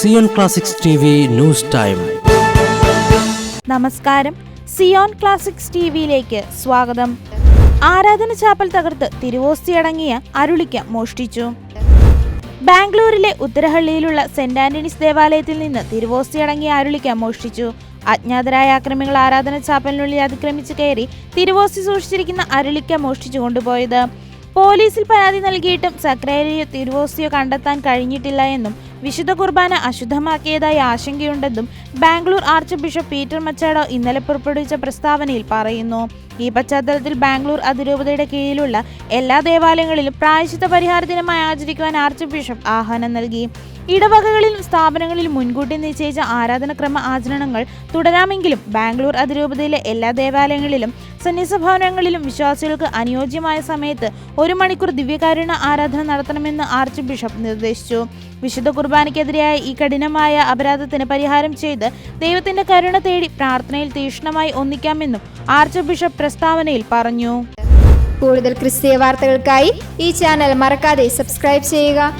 Zion Classics TV news time. നമസ്കാരം, Zion Classics TVയിലേക്ക് സ്വാഗതം. ആരാധന ചാപ്പൽ തകർത്ത് തിരുവോസ്തിയടങ്ങിയ അരുളിക്ക മോഷ്ടിച്ചു. ബാംഗ്ലൂരിലെ ഉത്തരഹള്ളിയിലുള്ള സെന്റ് ആന്റണീസ് ദേവാലയത്തിൽ നിന്ന് തിരുവോസ്തിയടങ്ങിയ അരുളിക്ക മോഷ്ടിച്ചു. അജ്ഞാതരായ ആക്രമികൾ ആരാധന ചാപ്പലിനുള്ളിൽ അതിക്രമിച്ച് കയറി തിരുവോസ്തി സൂക്ഷിച്ചിരിക്കുന്ന അരുളിക്ക മോഷ്ടിച്ചു കൊണ്ടുപോയത്. പോലീസിൽ പരാതി നൽകിയിട്ടും സക്രേരിയോ തിരുവോസ്തിയോ കണ്ടെത്താൻ കഴിഞ്ഞിട്ടില്ല എന്നും വിശുദ്ധ കുർബാന അശുദ്ധമാക്കിയതായി ആശങ്കയുണ്ടെന്നും ബാംഗ്ലൂർ ആർച്ച് ബിഷപ്പ് പീറ്റർ മച്ചാഡോ ഇന്നലെ പുറപ്പെടുവിച്ച പ്രസ്താവനയിൽ പറയുന്നു. ഈ പശ്ചാത്തലത്തിൽ ബാംഗ്ലൂർ അതിരൂപതയുടെ കീഴിലുള്ള എല്ലാ ദേവാലയങ്ങളിലും പ്രായശ്ചിത്ത പരിഹാര ദിനമായി ആചരിക്കുവാൻ ആർച്ച് ബിഷപ്പ് ആഹ്വാനം നൽകി. ഇടവകകളിലും സ്ഥാപനങ്ങളിലും മുൻകൂട്ടി നിശ്ചയിച്ച ആരാധനക്രമ ആചരണങ്ങൾ തുടരാമെങ്കിലും ബാംഗ്ലൂർ അതിരൂപതയിലെ എല്ലാ ദേവാലയങ്ങളിലും സന്യാസഭവനങ്ങളിലും വിശ്വാസികൾക്ക് അനുയോജ്യമായ സമയത്ത് 1 മണിക്കൂർ ദിവ്യകാരുണ്യ ആരാധന നടത്തണമെന്ന് ആർച്ച് ബിഷപ്പ് നിർദ്ദേശിച്ചു. വിശുദ്ധ കുർബാനയ്ക്കെതിരായ ഈ കഠിനമായ അപരാധത്തിന് പരിഹാരം ചെയ്ത് ദൈവത്തിന്റെ കരുണ തേടി പ്രാർത്ഥനയിൽ തീക്ഷ്ണമായി ഒന്നിക്കാമെന്നും ആർച്ച് ബിഷപ്പ് പ്രസ്താവനയിൽ പറഞ്ഞു. കൂടുതൽ ക്രിസ്തീയ വാർത്തകൾക്കായി ഈ ചാനൽ മറക്കാതെ സബ്സ്ക്രൈബ് ചെയ്യുക.